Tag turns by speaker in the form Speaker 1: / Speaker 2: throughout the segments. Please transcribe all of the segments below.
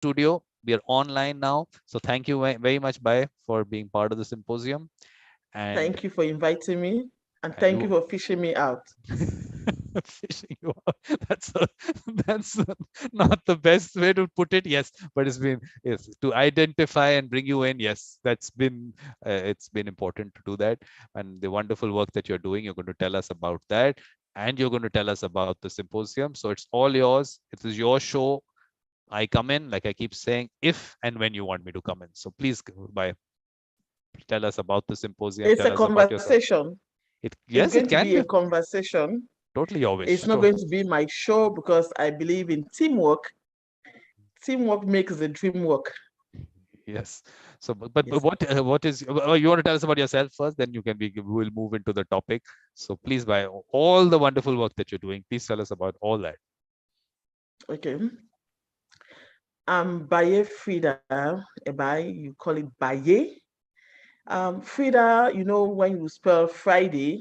Speaker 1: studio. We are online now. So thank you very much, Baiye, for being part of the symposium. And
Speaker 2: Thank you for inviting me, and thank you
Speaker 1: you
Speaker 2: for fishing me out.
Speaker 1: fishing you out. That's not the best way to put it. Yes, but it's been, yes, to identify and bring you in. Yes, that's been it's been important to do that. And the wonderful work that you're doing, you're going to tell us about that, and you're going to tell us about the symposium. So it's all yours. It is your show. I come in, like I keep saying, if and when you want me to come in. So please, by tell us about the symposium.
Speaker 2: It's
Speaker 1: Tell
Speaker 2: a
Speaker 1: us about yourself.
Speaker 2: conversation.
Speaker 1: It,
Speaker 2: It's
Speaker 1: yes, it
Speaker 2: going to
Speaker 1: can
Speaker 2: be
Speaker 1: be
Speaker 2: a conversation.
Speaker 1: totally your
Speaker 2: It's
Speaker 1: wish.
Speaker 2: not going to be my show because I believe in teamwork. Teamwork makes the dream work.
Speaker 1: Yes. So, but
Speaker 2: Yes.
Speaker 1: what is, you want to tell us about yourself first, then you can be, we'll move into the topic. So please, by all the wonderful work that you're doing, please tell us about all that.
Speaker 2: Okay. I'm Baiye Frida Ebai. You call it Baiye. Frida, you know, when you spell Friday,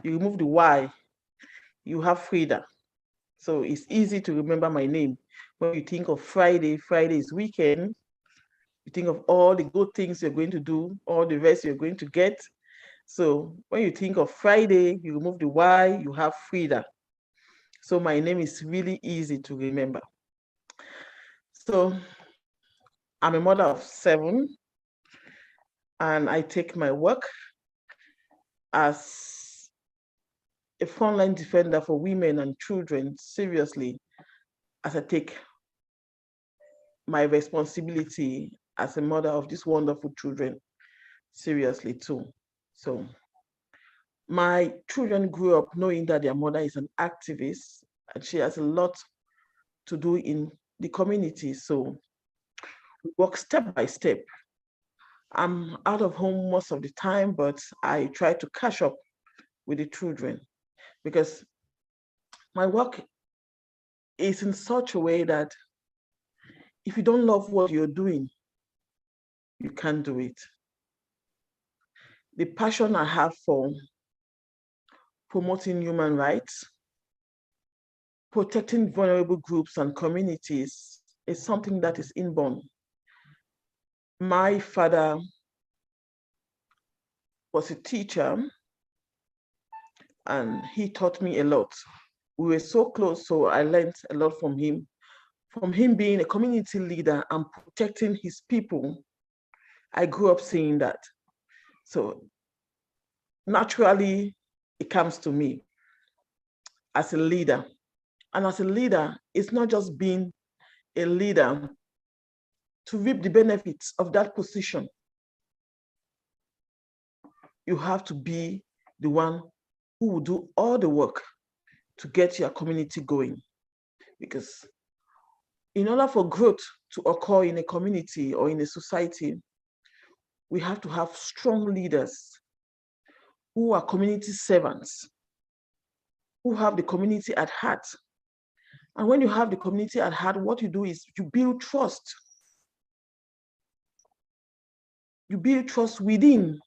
Speaker 2: you remove the Y, you have Frida. So it's easy to remember my name. When you think of Friday, Friday is weekend. You think of all the good things you're going to do, all the rest you're going to get. So when you think of Friday, you remove the Y, you have Frida. So my name is really easy to remember. So I'm a mother of 7, and I take my work as a frontline defender for women and children seriously, as I take my responsibility as a mother of these wonderful children seriously too. So my children grew up knowing that their mother is an activist and she has a lot to do in the community. So we work step by step. I'm out of home most of the time, but I try to catch up with the children because my work is in such a way that if you don't love what you're doing, you can't do it. The passion I have for promoting human rights, protecting vulnerable groups and communities is something that is inborn. My father was a teacher and he taught me a lot. We were so close, so I learned a lot from him. From him being a community leader and protecting his people, I grew up seeing that. So naturally, it comes to me as a leader. And as a leader, it's not just being a leader to reap the benefits of that position. You have to be the one who will do all the work to get your community going. Because in order for growth to occur in a community or in a society, we have to have strong leaders who are community servants, who have the community at heart. And when you have the community at heart, what you do is you build trust. You build trust within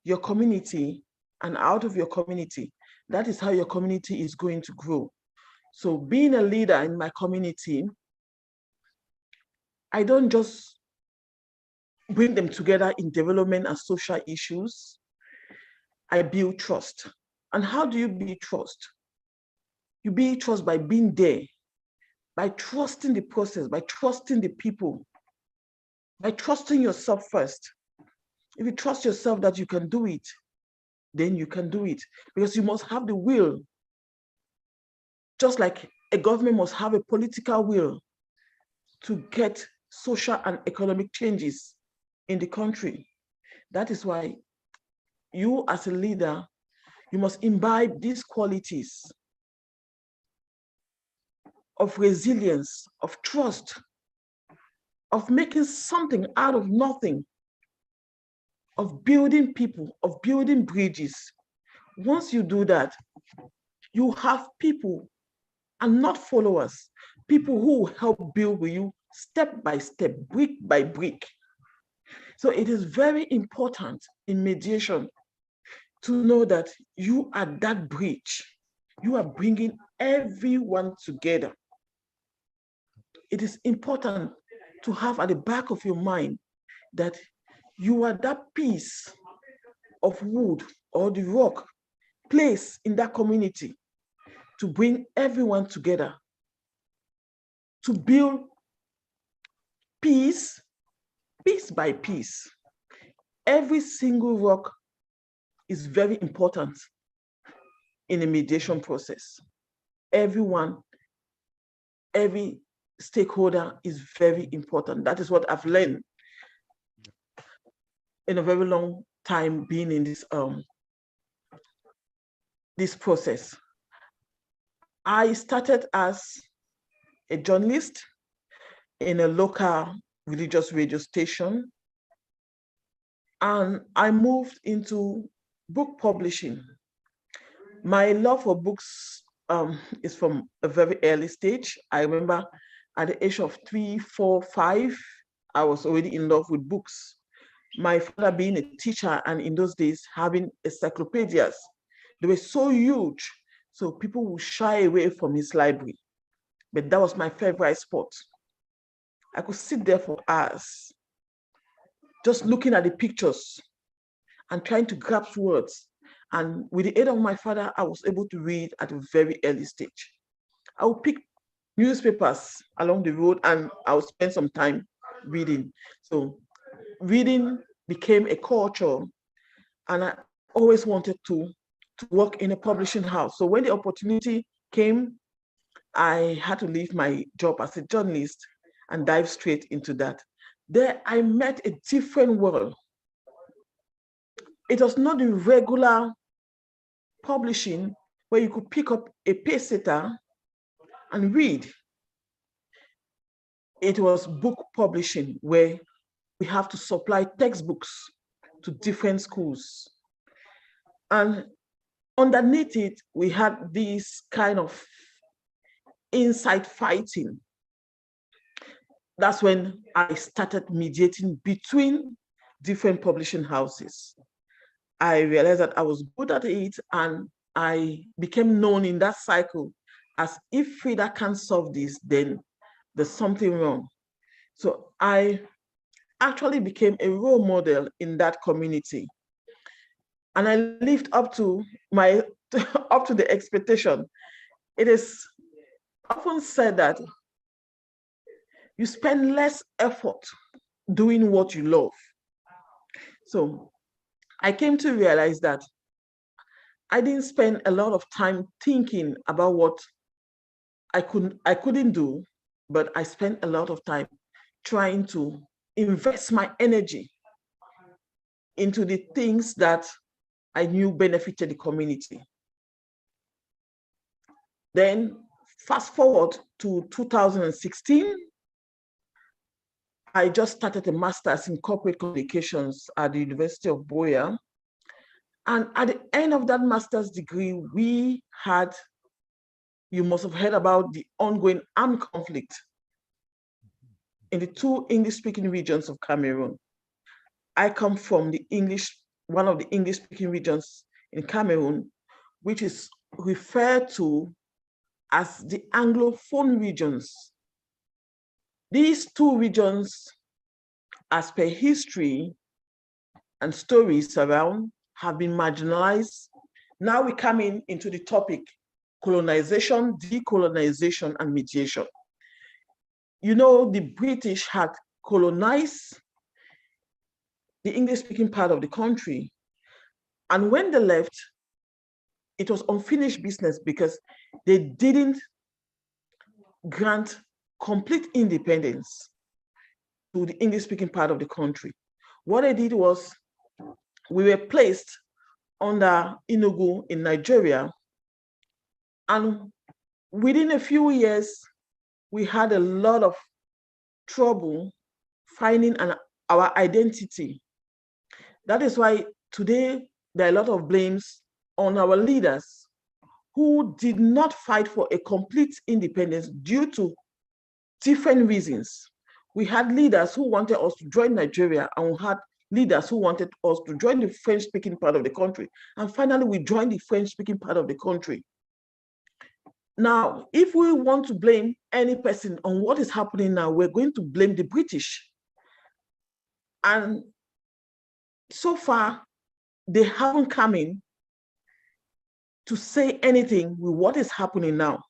Speaker 2: your community and out of your community. That is how your community is going to grow. So being a leader in my community, I don't just bring them together in development and social issues. I build trust. And how do you build trust? You build trust by being there, by trusting the process, by trusting the people, by trusting yourself first. If you trust yourself that you can do it, then you can do it because you must have the will. Just like a government must have a political will to get social and economic changes in the country. That is why you as a leader, you must imbibe these qualities of resilience, of trust, of making something out of nothing, of building people, of building bridges. Once you do that, you have people and not followers, people who will help build with you step by step, brick by brick. So it is very important in mediation to know that you are that bridge. You are bringing everyone together. It is important to have at the back of your mind that you are that piece of wood or the rock placed in that community to bring everyone together, to build piece by piece. Every single rock is very important in a mediation process. Everyone, every stakeholder is very important. That is what I've learned in a very long time being in this process. I started as a journalist in a local religious radio station, and I moved into book publishing. My love for books is from a very early stage. I remember at the age of 3, 4, 5, I was already in love with books. My father being a teacher, and in those days having encyclopedias, they were so huge, so people would shy away from his library. But that was my favorite spot. I could sit there for hours, just looking at the pictures and trying to grasp words. And with the aid of my father, I was able to read at a very early stage. I would pick newspapers along the road and I would spend some time reading. So reading became a culture, and I always wanted to work in a publishing house. So when the opportunity came, I had to leave my job as a journalist and dive straight into that. There I met a different world. It was not the regular publishing where you could pick up a page setter and read. It was book publishing where we have to supply textbooks to different schools. And underneath it, we had this kind of inside fighting. That's when I started mediating between different publishing houses. I realized that I was good at it, and I became known in that cycle as, if Frida can't solve this, then there's something wrong. So I actually became a role model in that community. And I lived up to the expectation. It is often said that you spend less effort doing what you love. So I came to realize that I didn't spend a lot of time thinking about what I couldn't do, but I spent a lot of time trying to invest my energy into the things that I knew benefited the community. Then fast forward to 2016, I just started a master's in corporate communications at the University of Baiye. And at the end of that master's degree, we had, you must have heard about the ongoing armed conflict in the 2 English-speaking regions of Cameroon. I come from one of the English-speaking regions in Cameroon, which is referred to as the Anglophone regions. These 2 regions, as per history and stories around, have been marginalized. Now we come into the topic, colonization, decolonization, and mediation. You know, the British had colonized the English-speaking part of the country. And when they left, it was unfinished business because they didn't grant complete independence to the English-speaking part of the country. What they did was, we were placed under Enugu in Nigeria, and within a few years, we had a lot of trouble finding our identity. That is why today there are a lot of blames on our leaders who did not fight for a complete independence due to different reasons. We had leaders who wanted us to join Nigeria, and we had leaders who wanted us to join the French-speaking part of the country. And finally, we joined the French-speaking part of the country. Now, if we want to blame any person on what is happening now, we're going to blame the British. And so far, they haven't come in to say anything with what is happening now.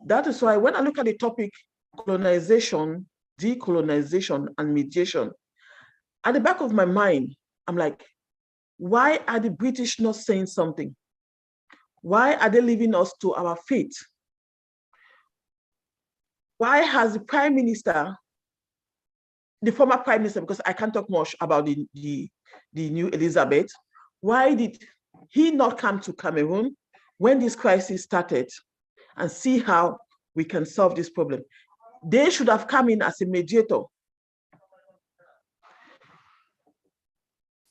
Speaker 2: That is why when I look at the topic, colonization, decolonization, and mediation, at the back of my mind, I'm like, why are the British not saying something? Why are they leaving us to our fate? Why has the Prime Minister, the former Prime Minister, because I can't talk much about the new Elizabeth, why did he not come to Cameroon when this crisis started and see how we can solve this problem? They should have come in as a mediator.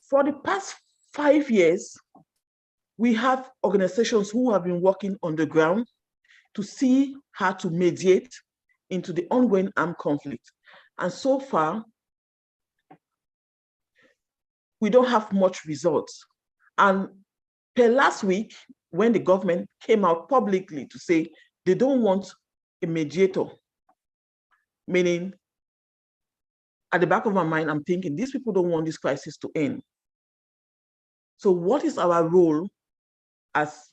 Speaker 2: For the past 5 years, we have organizations who have been working on the ground to see how to mediate into the ongoing armed conflict. And so far, we don't have much results. And per last week, when the government came out publicly to say they don't want a mediator, meaning at the back of my mind, I'm thinking these people don't want this crisis to end. So what is our role as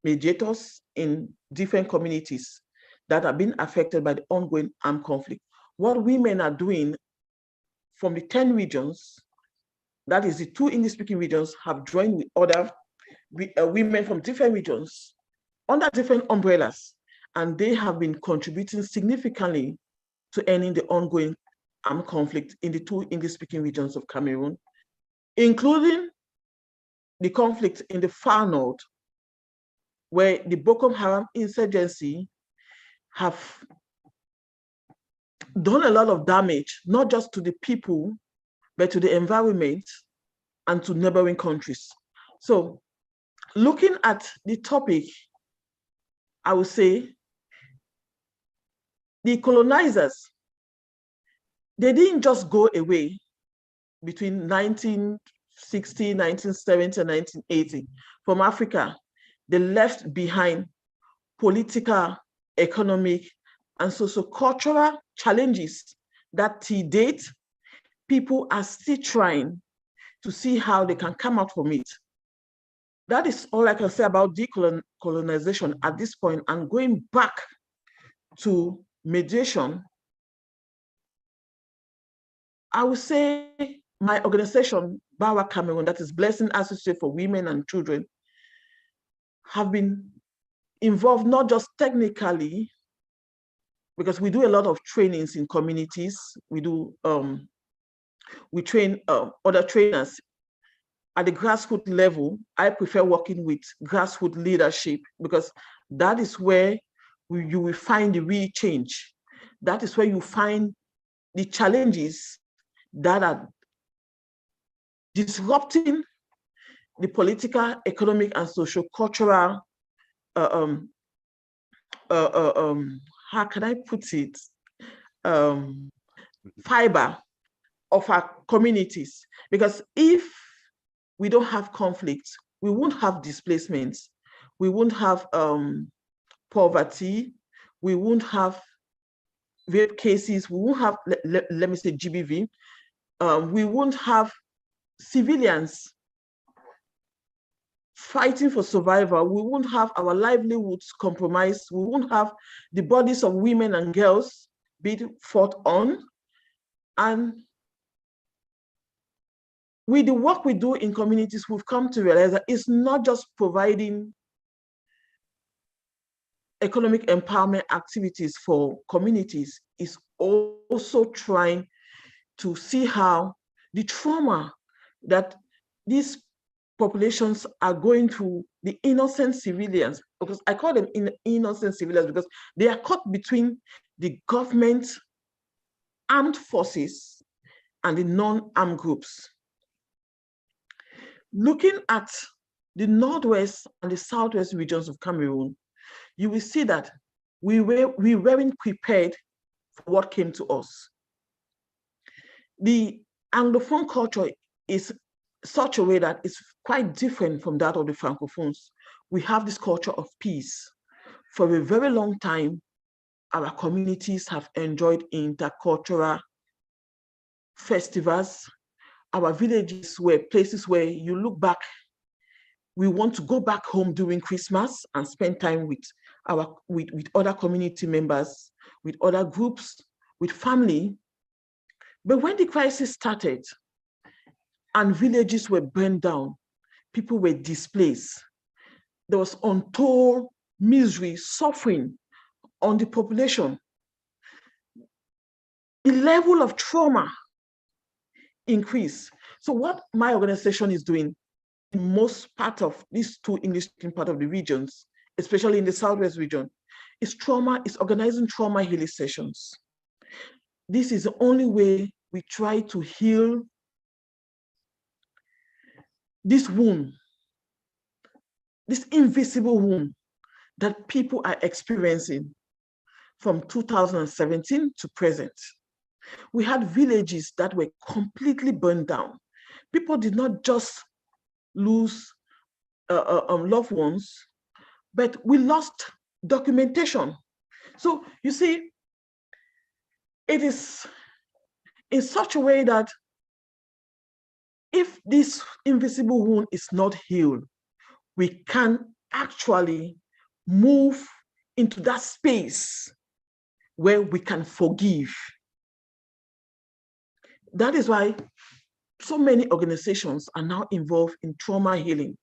Speaker 2: mediators in different communities that have been affected by the ongoing armed conflict? What women are doing from the 10 regions, that is the 2 English-speaking regions, have joined with other women from different regions under different umbrellas, and they have been contributing significantly to ending the ongoing armed conflict in the 2 English-speaking regions of Cameroon, including the conflict in the far north, where the Boko Haram insurgency have done a lot of damage, not just to the people, but to the environment and to neighboring countries. So looking at the topic, I would say the colonizers, they didn't just go away between 1960, 1970, and 1980 from Africa. They left behind political, economic, and socio-cultural challenges that to date, people are still trying to see how they can come out from it. That is all I can say about decolonization at this point. And going back to mediation, I would say my organization, Bawa Cameroon, that is Blessing Associate for Women and Children, have been involved not just technically, because we do a lot of trainings in communities. We train other trainers at the grassroots level. I prefer working with grassroots leadership because that is where you will find the real change. That is where you find the challenges that are disrupting the political, economic, and social cultural how can I put it, fiber of our communities. Because if we don't have conflict, we won't have displacements, we won't have poverty, we won't have rape cases, we won't have, let me say, GBV, we won't have civilians fighting for survival, we won't have our livelihoods compromised, we won't have the bodies of women and girls being fought on. And with the work we do in communities, we've come to realize that it's not just providing economic empowerment activities for communities, it's also trying to see how the trauma that these populations are going through, the innocent civilians, because I call them innocent civilians because they are caught between the government armed forces and the non-armed groups. Looking at the Northwest and the Southwest regions of Cameroon, you will see that we weren't prepared for what came to us. The Anglophone culture is such a way that it's quite different from that of the Francophones. We have this culture of peace. For a very long time, our communities have enjoyed intercultural festivals. Our villages were places where you look back, we want to go back home during Christmas and spend time with other community members, with other groups, with family. But when the crisis started and villages were burned down, people were displaced, there was untold misery, suffering on the population. The level of trauma increased. So what my organization is doing in most part of these two English-speaking part of the regions, especially in the Southwest region, is organizing trauma healing sessions. This is the only way we try to heal this wound, this invisible wound that people are experiencing from 2017 to present. We had villages that were completely burned down. People did not just lose loved ones, but we lost documentation. So you see, it is in such a way that if this invisible wound is not healed, we can actually move into that space where we can forgive. That is why so many organizations are now involved in trauma healing.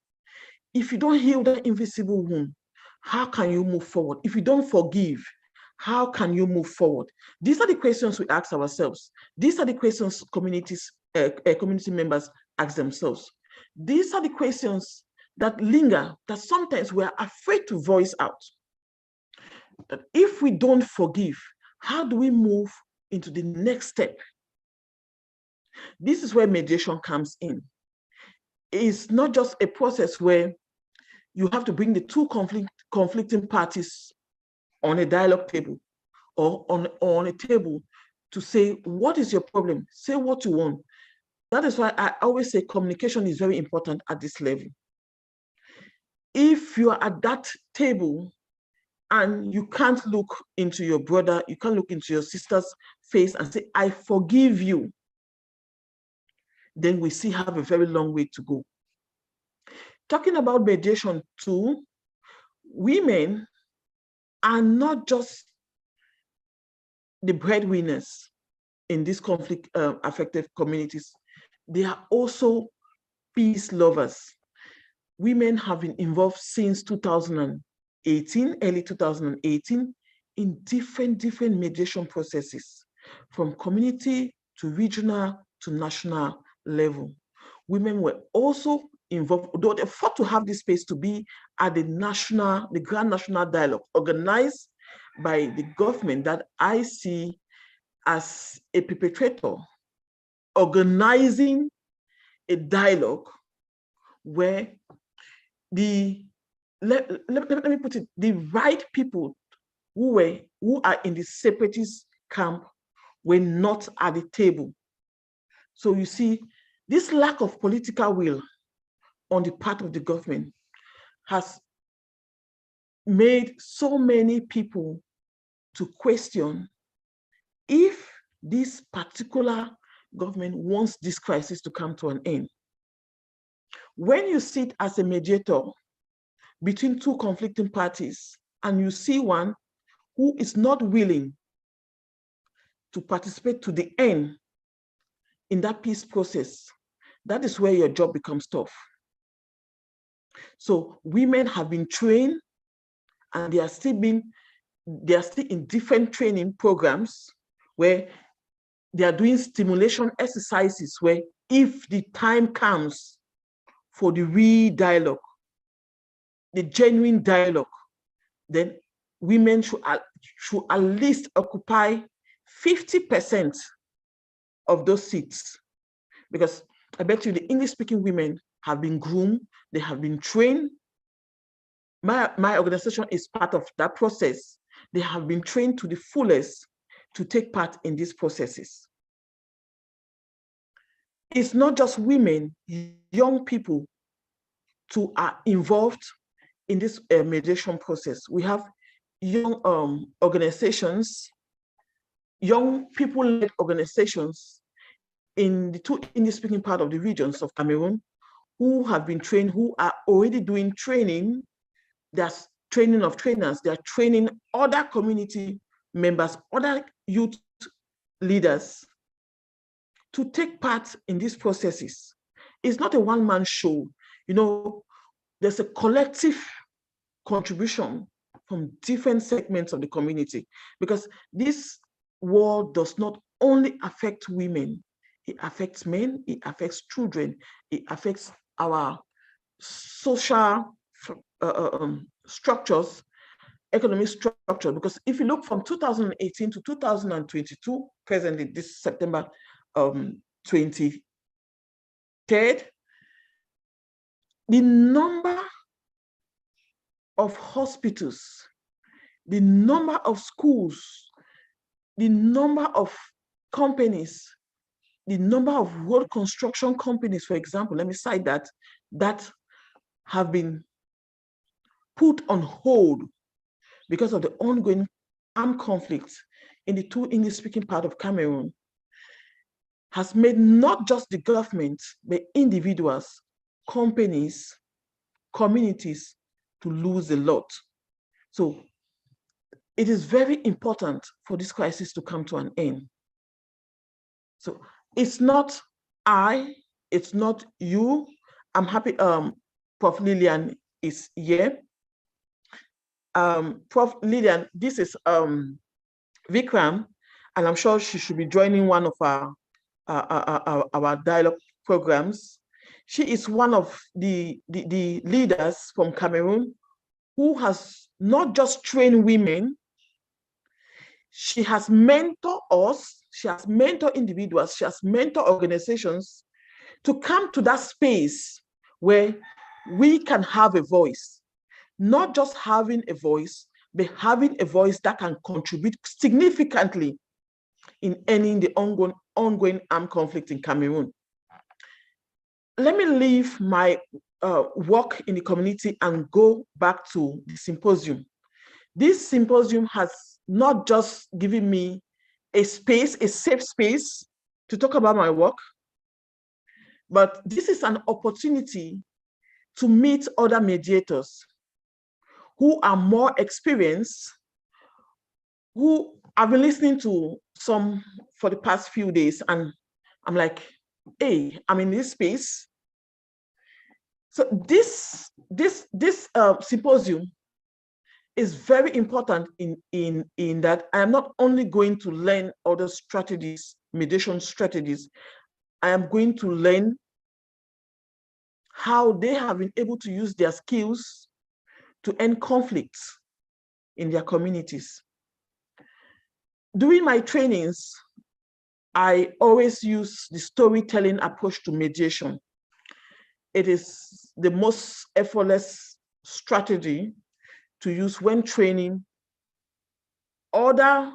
Speaker 2: If you don't heal that invisible wound, how can you move forward? If you don't forgive, how can you move forward? These are the questions we ask ourselves. These are the questions community members ask themselves. These are the questions that linger, that sometimes we are afraid to voice out. That if we don't forgive, how do we move into the next step? This is where mediation comes in. It's not just a process where you have to bring the two conflicting parties on a dialogue table or on a table to say, what is your problem? Say what you want. That is why I always say communication is very important at this level. If you are at that table and you can't look into your brother, you can't look into your sister's face and say, I forgive you, then we still have a very long way to go. Talking about mediation too, women are not just the breadwinners in these conflict affected communities. They are also peace lovers. Women have been involved since 2018, early 2018, in different mediation processes, from community to regional to national level. Women were also involved, though they fought to have this space to be at the Grand National Dialogue, organized by the government that I see as a perpetrator, organizing a dialogue where let me put it, the right people who are in the separatist camp were not at the table. So you see, this lack of political will on the part of the government has made so many people to question if this particular government wants this crisis to come to an end. When you sit as a mediator between two conflicting parties and you see one who is not willing to participate to the end in that peace process, that is where your job becomes tough. So women have been trained, and they are still in different training programs where they are doing stimulation exercises where if the time comes for the real dialogue, the genuine dialogue, then women should at least occupy 50% of those seats. Because I bet you the English-speaking women have been groomed, they have been trained. My organization is part of that process. They have been trained to the fullest to take part in these processes. It's not just women, young people too are involved in this mediation process. We have young organizations, young people-led organizations in the two English-speaking part of the regions of Cameroon who have been trained, who are already doing training. There's training of trainers. They're training other community members, other youth leaders to take part in these processes. It's not a one-man show. You know, there's a collective contribution from different segments of the community, because this war does not only affect women, it affects men, it affects children, it affects our social structures, economic structure. Because if you look from 2018 to 2022, presently this September 23rd, the number of hospitals, the number of schools, the number of companies, the number of road construction companies, for example, let me cite that have been put on hold because of the ongoing armed conflicts in the two English-speaking part of Cameroon, has made not just the government, but individuals, companies, communities to lose a lot. So it is very important for this crisis to come to an end. So it's not I, it's not you. I'm happy Prof. Lilian is here. Prof. Lilian, this is Vikram, and I'm sure she should be joining one of our dialogue programs. She is one of the leaders from Cameroon who has not just trained women, she has mentored us, she has mentored individuals, she has mentored organizations to come to that space where we can have a voice, not just having a voice, but having a voice that can contribute significantly in ending the ongoing armed conflict in Cameroon. Let me leave my work in the community and go back to the symposium. This symposium has not just given me a space, a safe space to talk about my work, but this is an opportunity to meet other mediators who are more experienced, who I've been listening to some for the past few days, and I'm like, hey, I'm in this space. So this symposium is very important in that I am not only going to learn other strategies, mediation strategies, I am going to learn how they have been able to use their skills to end conflicts in their communities. During my trainings, I always use the storytelling approach to mediation. It is the most effortless strategy to use when training other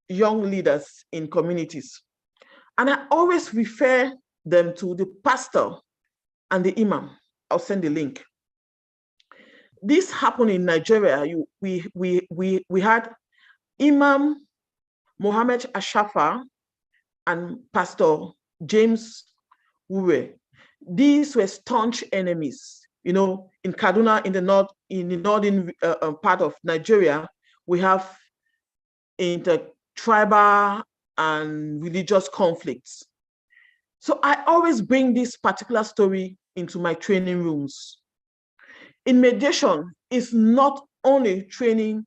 Speaker 2: young leaders in communities. And I always refer them to the pastor and the imam. I'll send the link. This happened in Nigeria. We had Imam Mohammed Ashafa and Pastor James Wure. These were staunch enemies. You know, in Kaduna, in the northern part of Nigeria, we have intertribal and religious conflicts. So I always bring this particular story into my training rooms. In mediation, it's not only training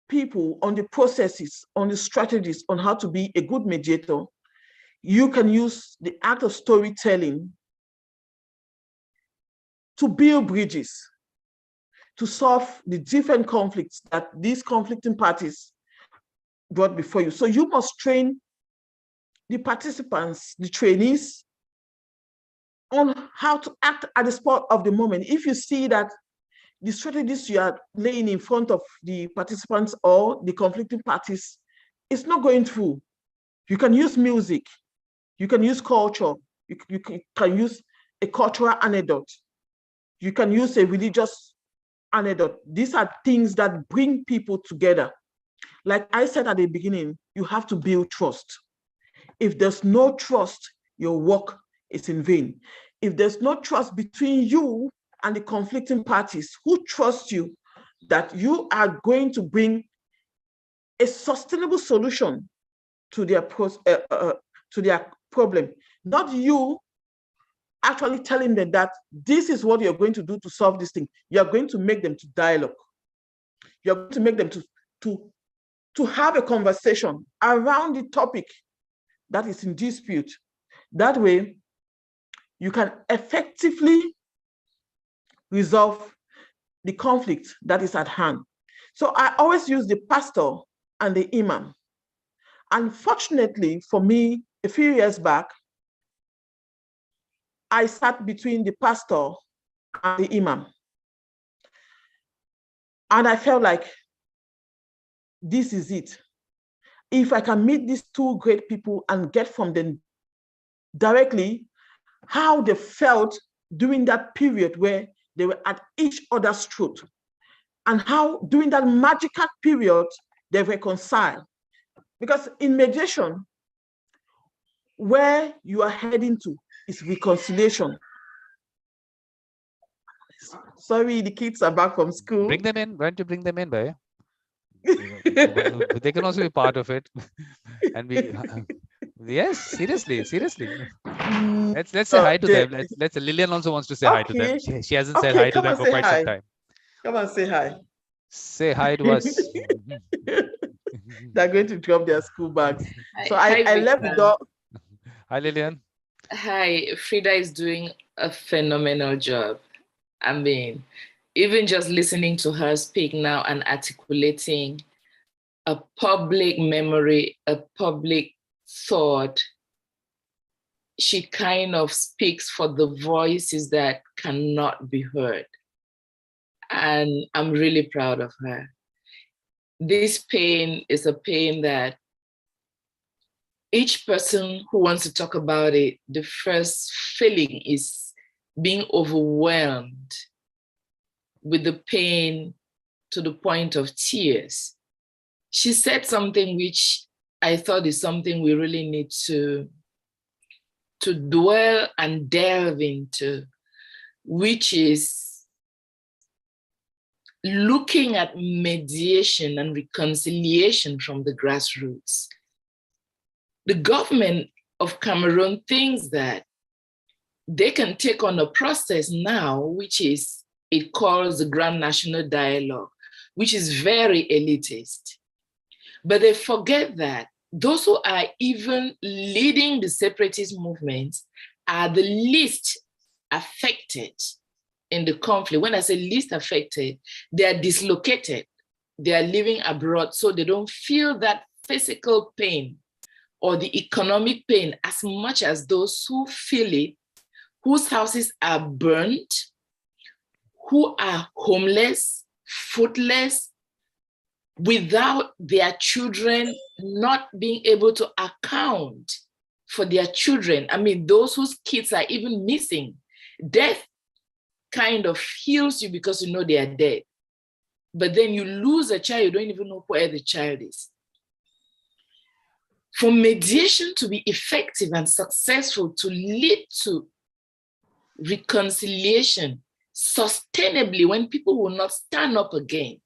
Speaker 2: people on the processes, on the strategies, on how to be a good mediator. You can use the act of storytelling to build bridges, to solve the different conflicts that these conflicting parties brought before you. So you must train the participants, the trainees, on how to act at the spot of the moment. If you see that the strategies you are laying in front of the participants or the conflicting parties, it's not going through. You can use music, you can use culture, you can use a cultural anecdote, you can use a religious anecdote. These are things that bring people together. Like I said at the beginning, you have to build trust. If there's no trust, your work is in vain. If there's no trust between you and the conflicting parties who trust you that you are going to bring a sustainable solution to their problem, not you actually telling them that this is what you're going to do to solve this thing. You're going to make them to dialogue. You're going to make them to have a conversation around the topic that is in dispute. That way, you can effectively resolve the conflict that is at hand. So I always use the pastor and the imam. Unfortunately for me, a few years back, I sat between the pastor and the imam. And I felt like this is it. If I can meet these two great people and get from them directly how they felt during that period where they were at each other's throat, and how during that magical period they reconcile. Because in mediation, where you are heading to is reconciliation. Sorry, the kids are back from school.
Speaker 1: Bring them in. Why don't you bring them in, Baiye? They can also be part of it. And we, yes, seriously. Let's say hi to them. Let's Lilian also wants to say hi to them. She hasn't said hi to them for quite some time.
Speaker 2: Come and say hi.
Speaker 1: Say hi to us.
Speaker 2: They're going to drop their school bags. So I left the door.
Speaker 1: Hi, Lilian.
Speaker 3: Hi, Frida is doing a phenomenal job. I mean, even just listening to her speak now and articulating a public memory, a public thought, she kind of speaks for the voices that cannot be heard. And I'm really proud of her. This pain is a pain that each person who wants to talk about it, the first feeling is being overwhelmed with the pain to the point of tears. She said something which I thought is something we really need to dwell and delve into, which is looking at mediation and reconciliation from the grassroots. The government of Cameroon thinks that they can take on a process now, which is, it calls the Grand National Dialogue, which is very elitist. But they forget that those who are even leading the separatist movements are the least affected in the conflict. When I say least affected, they are dislocated. They are living abroad, so they don't feel that physical pain or the economic pain as much as those who feel it, whose houses are burnt, who are homeless, footless, without their children not being able to account for their children. I mean, those whose kids are even missing. Death kind of heals you because you know they are dead. But then you lose a child, you don't even know where the child is. For mediation to be effective and successful, to lead to reconciliation sustainably, when people will not stand up again,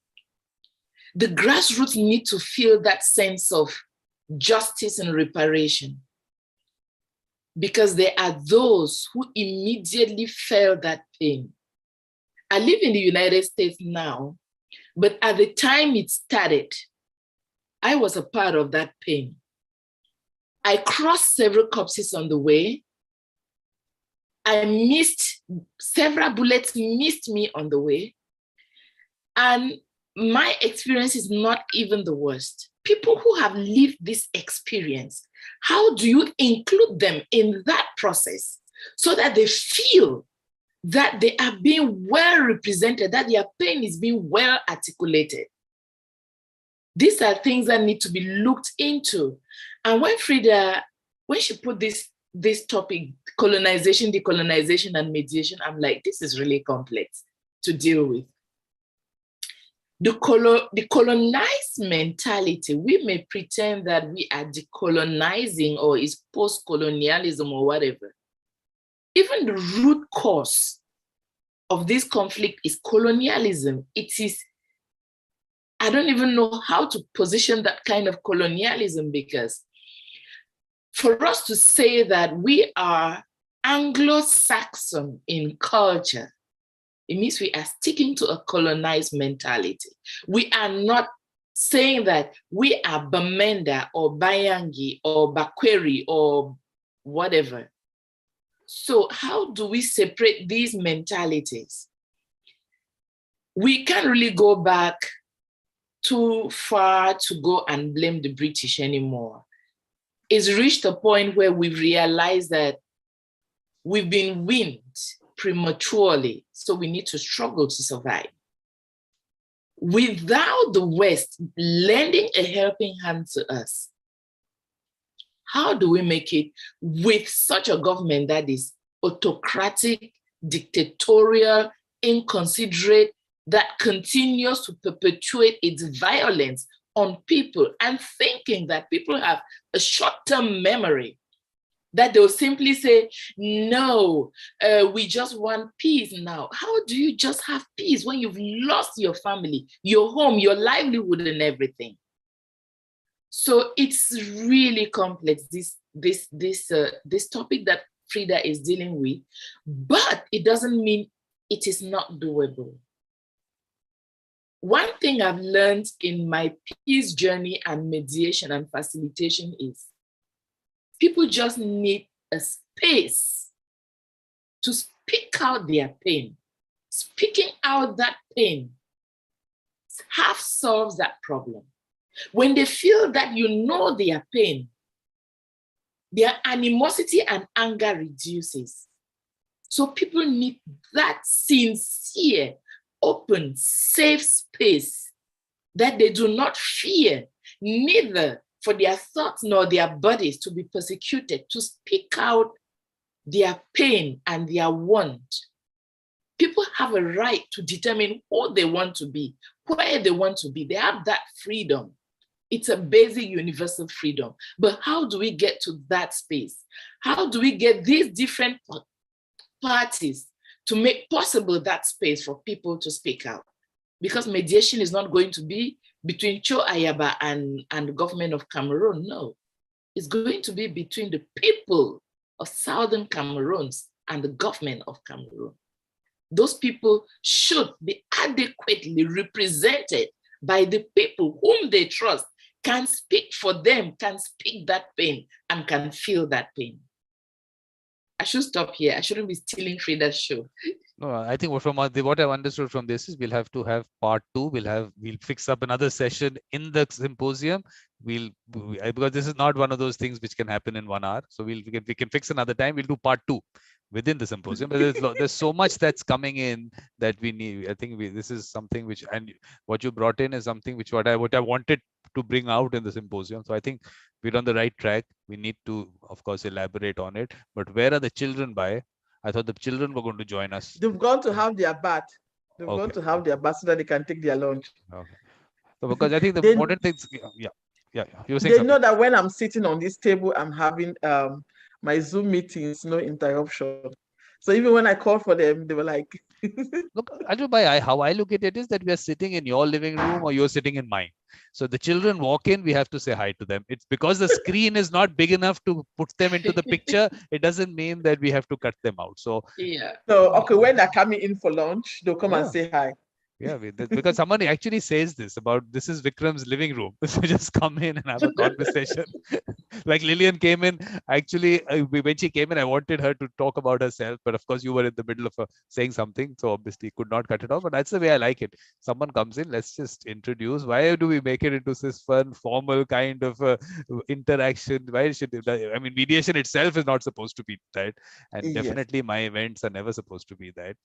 Speaker 3: the grassroots need to feel that sense of justice and reparation, because there are those who immediately felt that pain. I live in the United States now, but at the time it started, I was a part of that pain. I crossed several corpses on the way. I missed, several bullets missed me on the way. And my experience is not even the worst. People who have lived this experience, how do you include them in that process so that they feel that they are being well represented, that their pain is being well articulated? These are things that need to be looked into. And when Frida, when she put this topic, colonization, decolonization, and mediation, I'm like, this is really complex to deal with. The colonized mentality, we may pretend that we are decolonizing or is post-colonialism or whatever. Even the root cause of this conflict is colonialism. It is, I don't even know how to position that kind of colonialism, because for us to say that we are Anglo-Saxon in culture, it means we are sticking to a colonized mentality. We are not saying that we are Bamenda or Bayangi or Bakweri or whatever. So how do we separate these mentalities? We can't really go back too far to go and blame the British anymore. It's reached a point where we've realized that we've been weaned prematurely, so we need to struggle to survive. Without the West lending a helping hand to us, how do we make it with such a government that is autocratic, dictatorial, inconsiderate, that continues to perpetuate its violence on people and thinking that people have a short-term memory, that they'll simply say, no, we just want peace now. How do you just have peace when you've lost your family, your home, your livelihood and everything? So it's really complex, this topic that Frida is dealing with, but it doesn't mean it is not doable. One thing I've learned in my peace journey and mediation and facilitation is people just need a space to speak out their pain. Speaking out that pain half solves that problem. When they feel that you know their pain, their animosity and anger reduces. So people need that sincere, open, safe space that they do not fear, neither for their thoughts nor their bodies to be persecuted, to speak out their pain and their want. People have a right to determine who they want to be, where they want to be. They have that freedom. It's a basic universal freedom. But how do we get to that space? How do we get these different parties to make possible that space for people to speak out? Because mediation is not going to be between Cho Ayaba and the government of Cameroon. No, it's going to be between the people of Southern Cameroon and the government of Cameroon. Those people should be adequately represented by the people whom they trust, can speak for them, can speak that pain, and can feel that pain. I should stop here. I shouldn't be stealing Frida's show.
Speaker 1: No, I think from what I've understood from this is we'll have to have part 2. We'll fix up another session in the symposium. Because this is not one of those things which can happen in 1 hour. So we can fix another time. We'll do part 2 within the symposium. But there's so much that's coming in that we need. I think this is something which, and what you brought in is something which what I wanted to bring out in the symposium. So I think we're on the right track. We need to, of course, elaborate on it. But where are the children by? I thought the children were going to join us.
Speaker 2: They've gone to have their bath. They've gone to have their bath so that they can take their lunch.
Speaker 1: Okay. So because I think the modern things, yeah. You were saying
Speaker 2: they know that when I'm sitting on this table, I'm having my Zoom meetings, no interruption. So even when I called for them, they were like,
Speaker 1: look, Ajubai, how I look at it is that we are sitting in your living room or you're sitting in mine. So the children walk in, we have to say hi to them. It's because the screen is not big enough to put them into the picture. It doesn't mean that we have to cut them out. So
Speaker 3: yeah.
Speaker 2: So okay, when they're coming in for lunch, they'll come and say hi.
Speaker 1: Yeah, because someone actually says this about this is Vikram's living room. So just come in and have a conversation. Like Lilian came in, actually, when she came in, I wanted her to talk about herself. But of course, you were in the middle of saying something. So obviously, could not cut it off. But that's the way I like it. Someone comes in, let's just introduce. Why do we make it into this fun, formal kind of interaction? Why should it? I mean, mediation itself is not supposed to be that. And definitely my events are never supposed to be that.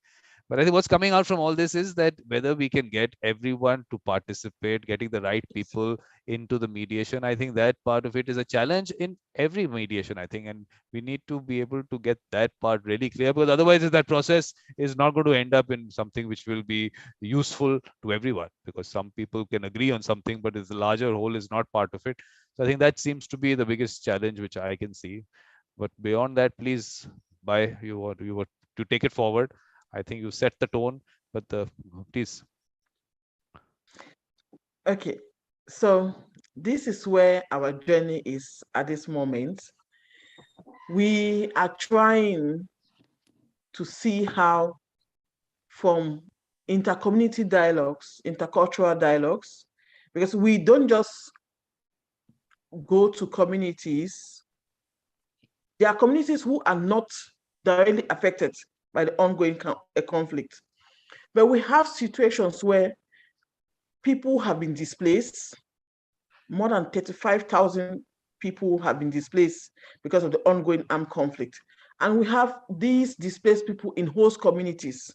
Speaker 1: But I think what's coming out from all this is that whether we can get everyone to participate, getting the right people into the mediation, I think that part of it is a challenge in every mediation, I think. And we need to be able to get that part really clear, because otherwise that process is not going to end up in something which will be useful to everyone, because some people can agree on something, but the larger whole is not part of it. So I think that seems to be the biggest challenge which I can see. But beyond that, please, you were to take it forward. I think you set the tone, but please.
Speaker 2: Okay, so this is where our journey is at this moment. We are trying to see how, from intercommunity dialogues, intercultural dialogues, because we don't just go to communities. There are communities who are not directly affected by the ongoing conflict, but we have situations where people have been displaced. More than 35,000 people have been displaced because of the ongoing armed conflict. And we have these displaced people in host communities.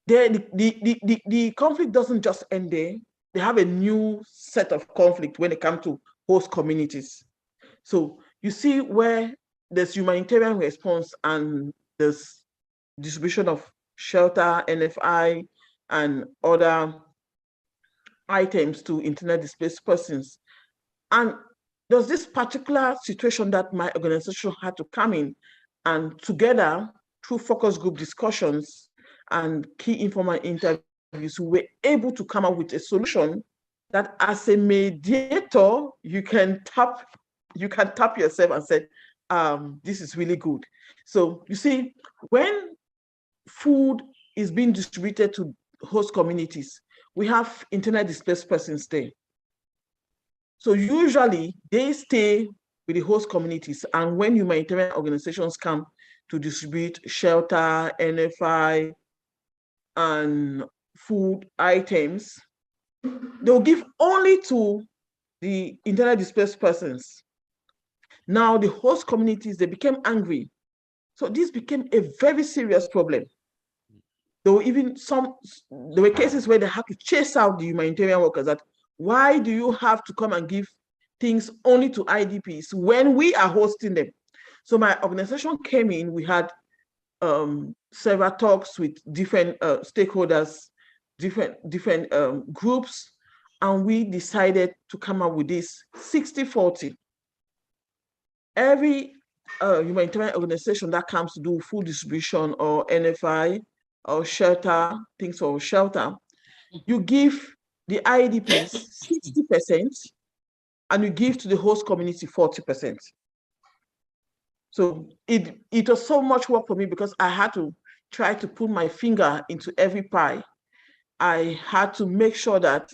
Speaker 2: The conflict doesn't just end there. They have a new set of conflict when it comes to host communities. So you see where there's humanitarian response and there's distribution of shelter, NFI, and other items to internally displaced persons. And there's this particular situation that my organization had to come in, and together, through focus group discussions and key informal interviews, we were able to come up with a solution that, as a mediator, you can tap yourself and say, this is really good. So you see, when food is being distributed to host communities, we have internally displaced persons there. So usually they stay with the host communities, and when humanitarian organizations come to distribute shelter, NFI, and food items, they'll give only to the internally displaced persons. Now the host communities, they became angry. So this became a very serious problem. There were cases where they had to chase out the humanitarian workers. That, why do you have to come and give things only to IDPs when we are hosting them? So my organization came in, we had several talks with different stakeholders, different groups, and we decided to come up with this 60-40. Every humanitarian organization that comes to do food distribution or NFI or shelter, things for shelter, you give the IDPs 60% and you give to the host community 40%. So it was so much work for me because I had to try to put my finger into every pie. I had to make sure that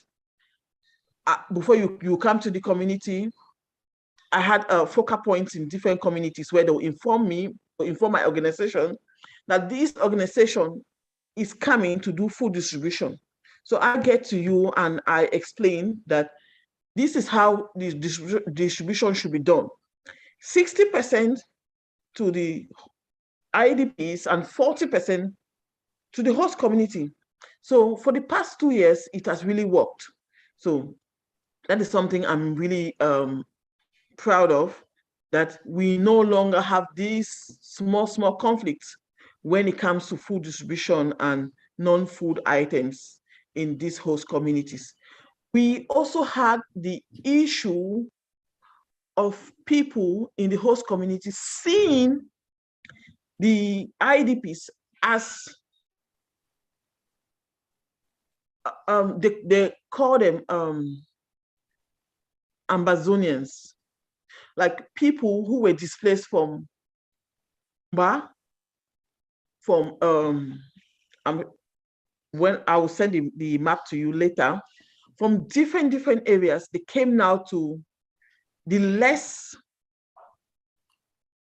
Speaker 2: before you come to the community, I had focal points in different communities where they'll inform me, or inform my organization that this organization is coming to do food distribution. So I get to you and I explain that this is how the distribution should be done. 60% to the IDPs and 40% to the host community. So for the past 2 years, it has really worked. So that is something I'm really proud of, that we no longer have these small conflicts when it comes to food distribution and non-food items in these host communities. We also had the issue of people in the host community seeing the IDPs as they call them Amazonians, like people who were displaced from when I will send the map to you later, from different areas. They came now to the less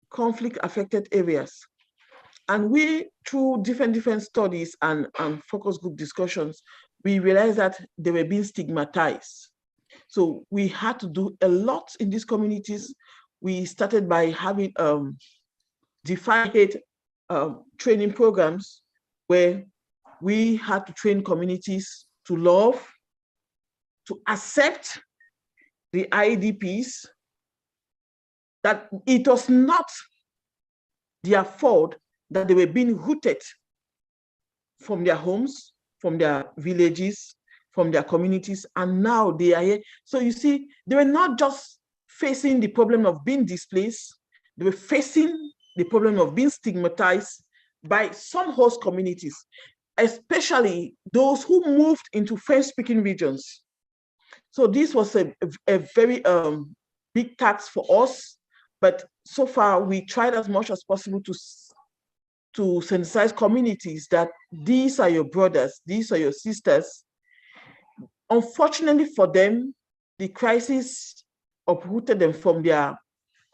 Speaker 2: conflict affected areas. And we, through different studies and focus group discussions, we realized that they were being stigmatized. So we had to do a lot in these communities. We started by having Defy Hate training programs where we had to train communities to love, to accept the IDPs, that it was not their fault that they were being rooted from their homes, from their villages, from their communities, and now they are here. So you see, they were not just facing the problem of being displaced, they were facing the problem of being stigmatized by some host communities, especially those who moved into French-speaking regions. So this was a very big task for us, but so far we tried as much as possible to sensitize communities that these are your brothers, these are your sisters. Unfortunately for them, the crisis uprooted them from their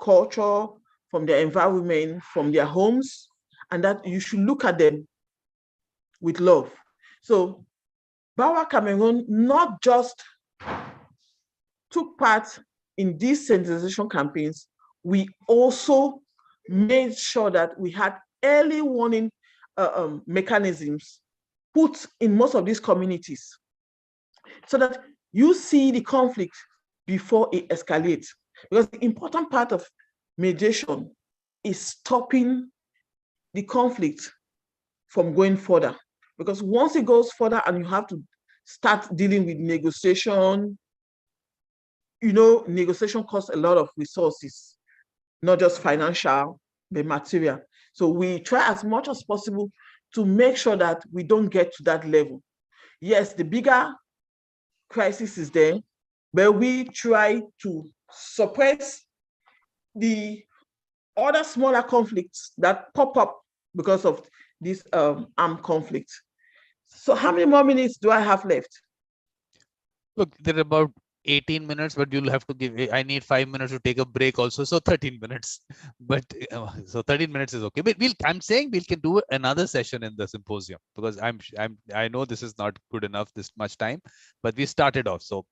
Speaker 2: culture, from their environment, from their homes, and that you should look at them with love. So Bawa Cameroon not just took part in these sensitization campaigns, we also made sure that we had early warning mechanisms put in most of these communities so that you see the conflict before it escalates. Because the important part of mediation is stopping the conflict from going further. Because once it goes further and you have to start dealing with negotiation, you know, negotiation costs a lot of resources, not just financial, but material. So we try as much as possible to make sure that we don't get to that level. Yes, the bigger crisis is there, but we try to suppress the other smaller conflicts that pop up because of this armed conflict. So how many more minutes do I have left?
Speaker 1: Look, there are about 18 minutes, but you'll have to give, I need 5 minutes to take a break also, so 13 minutes. But so 13 minutes is okay. But I'm saying we can do another session in the symposium, because I know this is not good enough, this much time, but we started off. So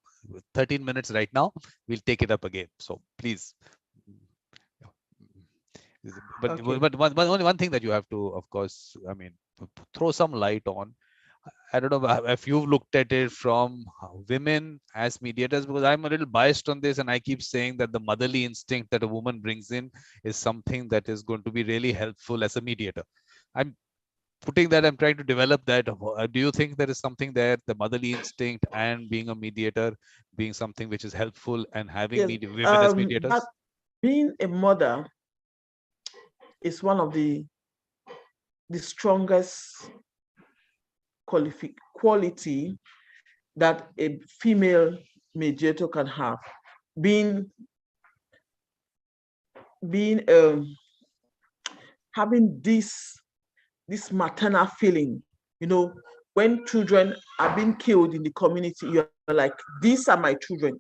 Speaker 1: 13 minutes right now, we'll take it up again. So please. But,
Speaker 2: Okay.
Speaker 1: but one thing that you have to, of course, I mean, throw some light on. I don't know if you've looked at it from women as mediators, because I'm a little biased on this, and I keep saying that the motherly instinct that a woman brings in is something that is going to be really helpful as a mediator. I'm putting that, I'm trying to develop that. Do you think there is something there, the motherly instinct and being a mediator, being something which is helpful, and having
Speaker 2: Yes,
Speaker 1: women as mediators?
Speaker 2: being a mother is one of the strongest quality that a female mediator can have. Having this maternal feeling, you know, when children are being killed in the community, you're like, these are my children.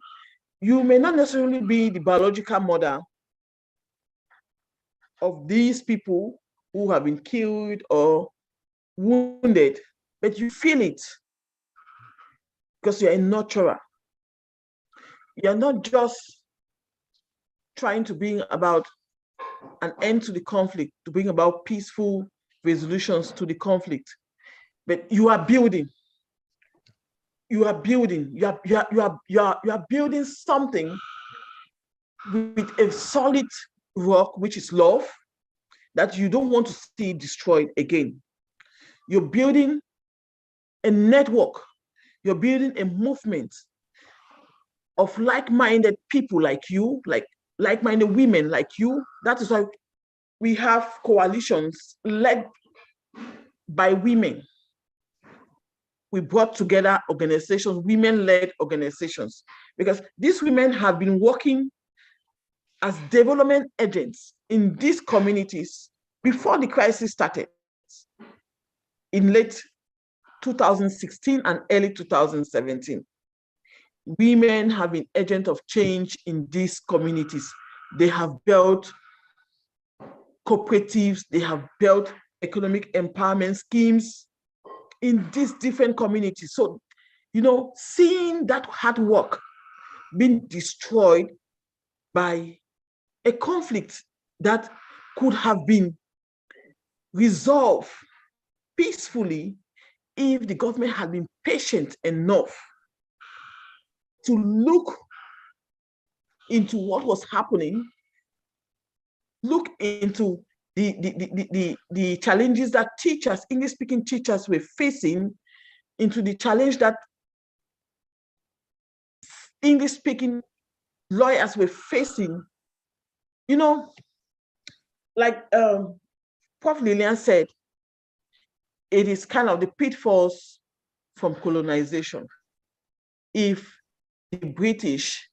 Speaker 2: You may not necessarily be the biological mother of these people who have been killed or wounded, but you feel it because you're a nurturer. You're not just trying to bring about an end to the conflict, to bring about peaceful resolutions to the conflict, but you are building. You are building. You are building something with a solid rock, which is love, that you don't want to see destroyed again. You're building a network. You're building a movement of like-minded people like you, like-minded women like you. That is why we have coalitions led by women. We brought together organizations, women-led organizations, because these women have been working as development agents in these communities before the crisis started in late 2016 and early 2017. Women have been agents of change in these communities. They have built cooperatives, they have built economic empowerment schemes in these different communities. So, you know, seeing that hard work being destroyed by a conflict that could have been resolved peacefully if the government had been patient enough to look into what was happening, look into the challenges that teachers, English-speaking teachers were facing, into the challenge that English-speaking lawyers were facing. You know, like Prof. Lilian said, it is kind of the pitfalls from colonization. If the British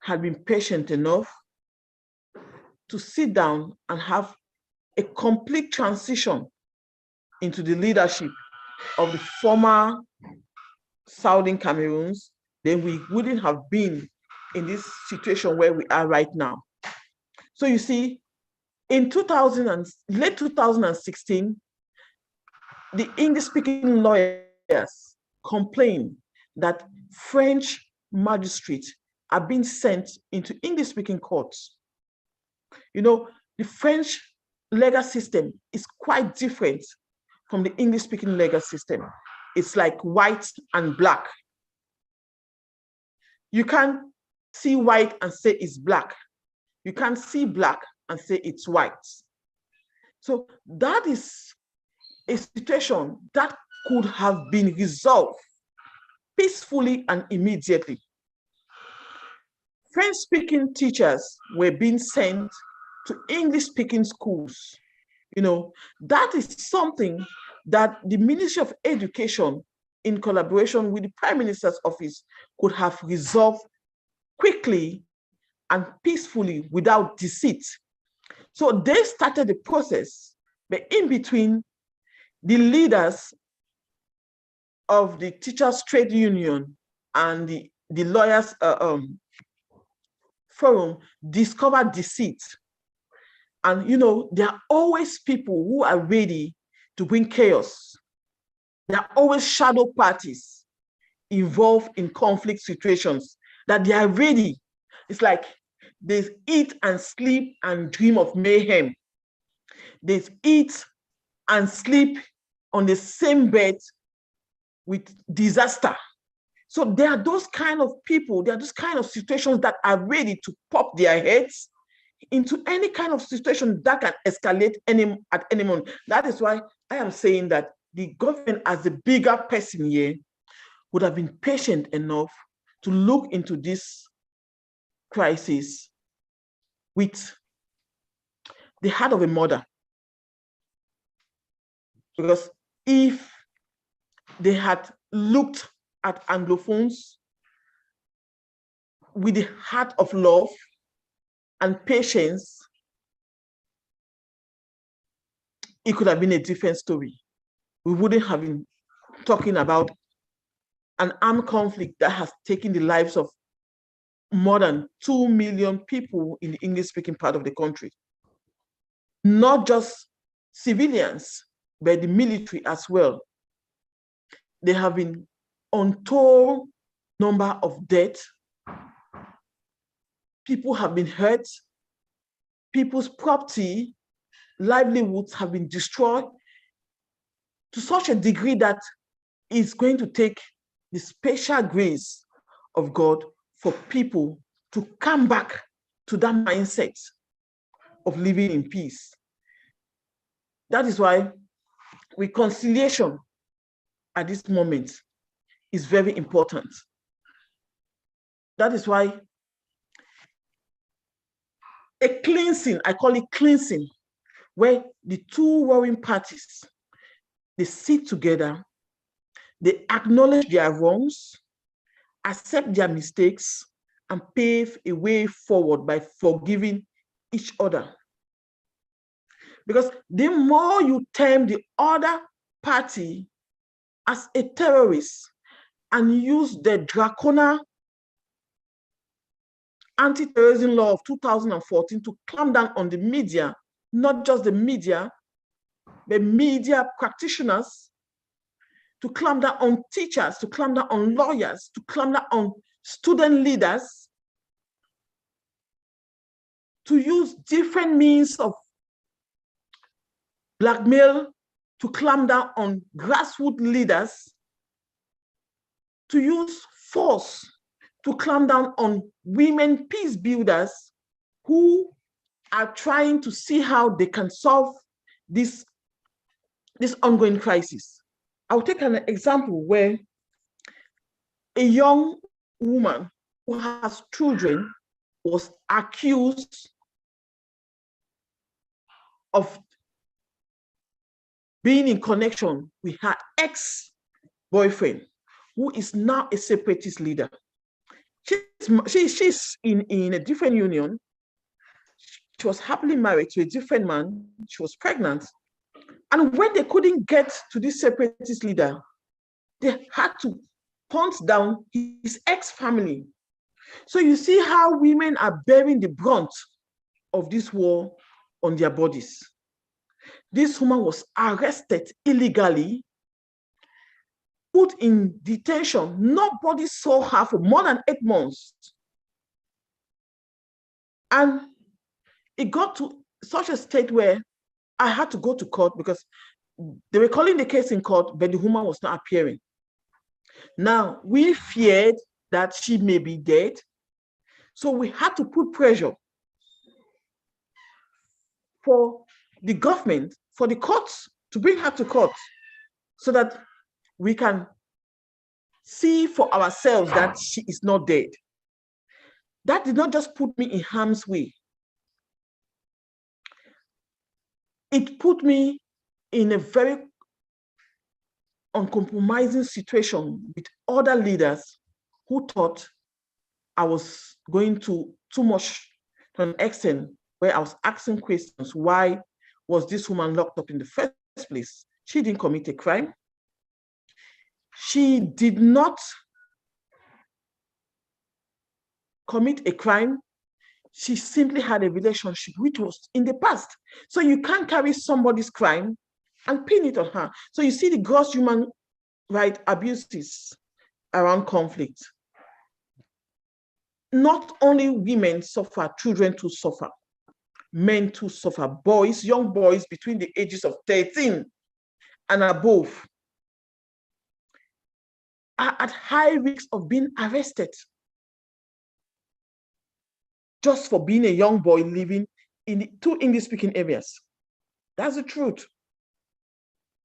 Speaker 2: had been patient enough to sit down and have a complete transition into the leadership of the former Southern Cameroons, then we wouldn't have been in this situation where we are right now. So you see, in late 2016, the English-speaking lawyers complained that French magistrates are being sent into English-speaking courts. You know, the French legal system is quite different from the English-speaking legal system. It's like white and black. You can't see white and say it's black. You can't see black and say it's white. So that is a situation that could have been resolved peacefully and immediately. French-speaking teachers were being sent to English-speaking schools. You know, that is something that the Ministry of Education, in collaboration with the Prime Minister's office, could have resolved quickly and peacefully without deceit. So they started the process, but in between, the leaders of the teachers' trade union and the lawyers' forum discovered deceit. And you know, there are always people who are ready to bring chaos. There are always shadow parties involved in conflict situations that they are ready. It's like they eat and sleep and dream of mayhem. They eat and sleep on the same bed with disaster. So there are those kind of people, there are those kind of situations that are ready to pop their heads into any kind of situation that can escalate at any moment. That is why I am saying that the government, as the bigger person here, would have been patient enough to look into this crisis with the heart of a mother. Because if they had looked at Anglophones with the heart of love and patience, it could have been a different story. We wouldn't have been talking about an armed conflict that has taken the lives of more than 2 million people in the English-speaking part of the country. Not just civilians, but the military as well. There have been untold number of deaths. People have been hurt. People's property, livelihoods have been destroyed to such a degree that it's going to take the special grace of God for people to come back to that mindset of living in peace. That is why reconciliation at this moment is very important. That is why a cleansing, I call it cleansing, where the two warring parties, they sit together, they acknowledge their wrongs, accept their mistakes, and pave a way forward by forgiving each other. Because the more you term the other party as a terrorist and use the draconian anti-terrorism law of 2014 to clamp down on the media, not just the media, but media practitioners, to clamp down on teachers, to clamp down on lawyers, to clamp down on student leaders, to use different means of blackmail, to clamp down on grassroots leaders, to use force to clamp down on women peace builders who are trying to see how they can solve this ongoing crisis. I'll take an example where a young woman who has children was accused of being in connection with her ex-boyfriend, who is now a separatist leader. She's in a different union. She was happily married to a different man. She was pregnant. And when they couldn't get to this separatist leader, they had to hunt down his ex-family. So you see how women are bearing the brunt of this war on their bodies. This woman was arrested illegally, put in detention. Nobody saw her for more than 8 months. And it got to such a state where I had to go to court because they were calling the case in court, but the woman was not appearing. Now, we feared that she may be dead. So we had to put pressure for the government, for the courts to bring her to court so that we can see for ourselves that she is not dead. That did not just put me in harm's way. It put me in a very uncompromising situation with other leaders who thought I was going to too much to an extent where I was asking questions. Why was this woman locked up in the first place? She didn't commit a crime. She did not commit a crime. She simply had a relationship which was in the past. So you can't carry somebody's crime and pin it on her. So you see the gross human rights abuses around conflict. Not only women suffer, children too suffer. Men too suffer. Boys, young boys between the ages of 13 and above are at high risk of being arrested just for being a young boy living in the 2 English-speaking areas. That's the truth.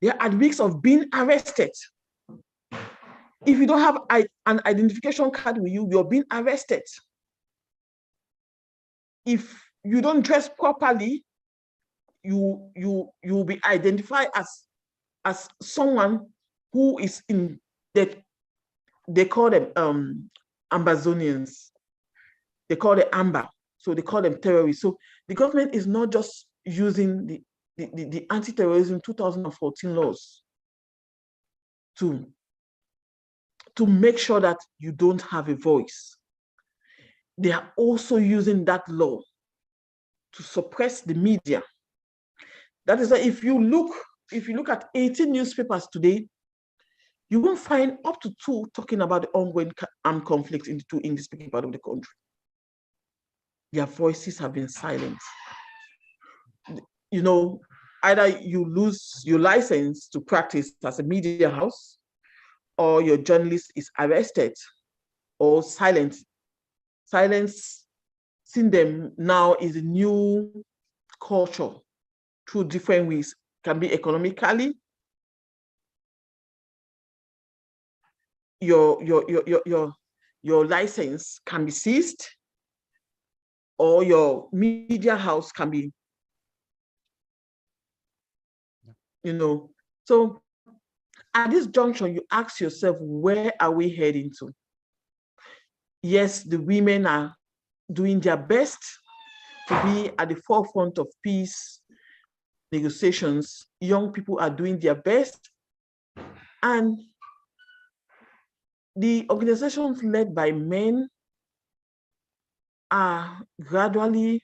Speaker 2: They are at risk of being arrested. If you don't have an identification card with you, you're being arrested. If you don't dress properly, you will be identified as someone who is in that they call them Ambazonians. They call them Amber, so they call them terrorists. So the government is not just using the anti-terrorism 2014 laws to make sure that you don't have a voice. They are also using that law to suppress the media. That is why if you look at 18 newspapers today, you won't find up to 2 talking about the ongoing armed conflict in the 2 English-speaking part of the country. Their voices have been silenced. You know, either you lose your license to practice as a media house, or your journalist is arrested or silenced. Silencing them now is a new culture through different ways. It can be economically. Your license can be seized, or your media house can be, you know. So at this juncture, you ask yourself, where are we heading to? Yes, the women are doing their best to be at the forefront of peace negotiations. Young people are doing their best. And the organizations led by men are gradually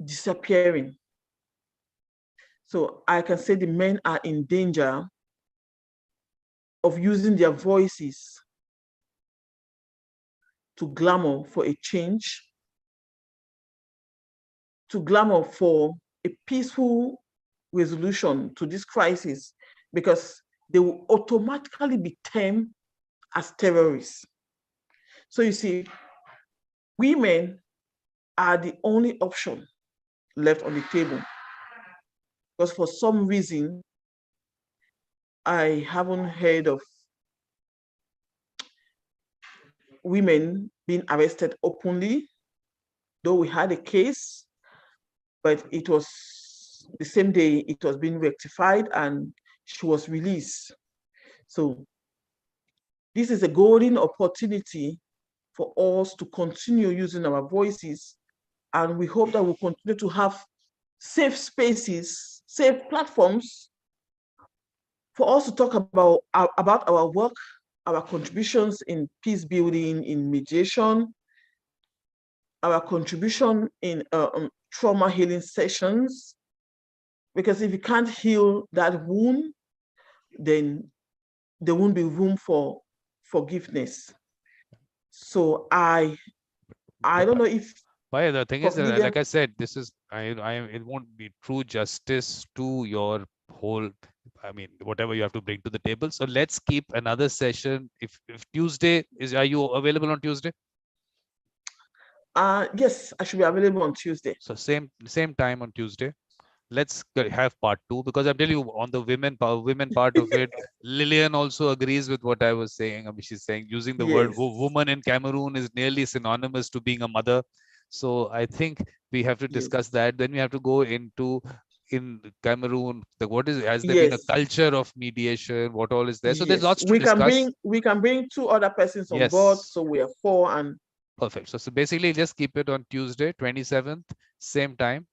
Speaker 2: disappearing. So I can say the men are in danger of using their voices to clamor for a change, to clamor for a peaceful resolution to this crisis because they will automatically be termed as terrorists. So you see, women are the only option left on the table because for some reason, I haven't heard of women being arrested openly, though we had a case, but it was the same day it was being rectified and she was released. So this is a golden opportunity for us to continue using our voices, and we hope that we'll continue to have safe spaces, safe platforms for us to talk about our work, our contributions in peace building, in mediation, our contribution in trauma healing sessions. Because if you can't heal that wound, then there won't be room for forgiveness. So I don't know if.
Speaker 1: Baiye, the thing is,
Speaker 2: Prof. Lilian,
Speaker 1: like I said, this is it won't be true justice to your whole. I mean, whatever you have to bring to the table. So let's keep another session. If Tuesday is, are you available on Tuesday?
Speaker 2: yes, I should be available on Tuesday.
Speaker 1: So same time on Tuesday. Let's have part 2, because I'm telling you, on the women part of it, Lilian also agrees with what I was saying. I mean, she's saying using the word woman in Cameroon is nearly synonymous to being a mother. So I think we have to discuss that. Then we have to go into in Cameroon, what is, has there been a culture of mediation? What all is there? So there's lots to discuss.
Speaker 2: We can bring 2 other persons on board, so we are 4 and.
Speaker 1: Perfect. So basically, just keep it on Tuesday, 27th, same time.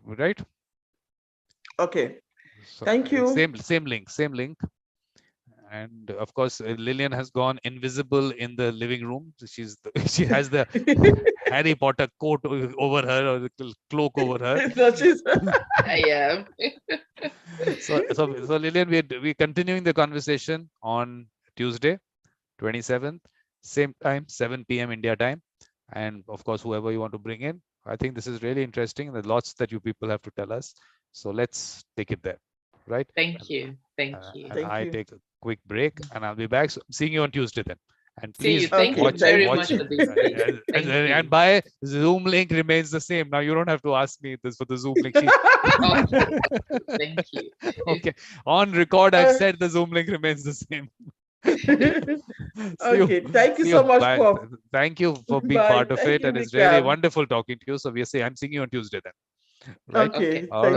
Speaker 1: Right?
Speaker 2: Okay.
Speaker 1: So
Speaker 2: thank you.
Speaker 1: Same link. And of course, Lilian has gone invisible in the living room. She has the Harry Potter coat over her, or the cloak over her.
Speaker 3: I am.
Speaker 1: So Lilian, we're continuing the conversation on Tuesday, 27th, same time, 7 p.m. India time. And of course, whoever you want to bring in. I think this is really interesting. There's lots that you people have to tell us. So let's take it there, right?
Speaker 3: Thank you. Thank you.
Speaker 1: And I take a quick break, and I'll be back. So seeing you on Tuesday then. And please
Speaker 3: watch it.
Speaker 1: And by Zoom link remains the same. Now you don't have to ask me this for the Zoom link.
Speaker 3: Thank you.
Speaker 1: Okay. On record, I've said the Zoom link remains the same.
Speaker 2: Okay, thank you so much, Prof.
Speaker 1: Thank you for being part of it, and it's really wonderful talking to you. So I'm seeing you on Tuesday then. Right?
Speaker 2: Okay.
Speaker 1: All right.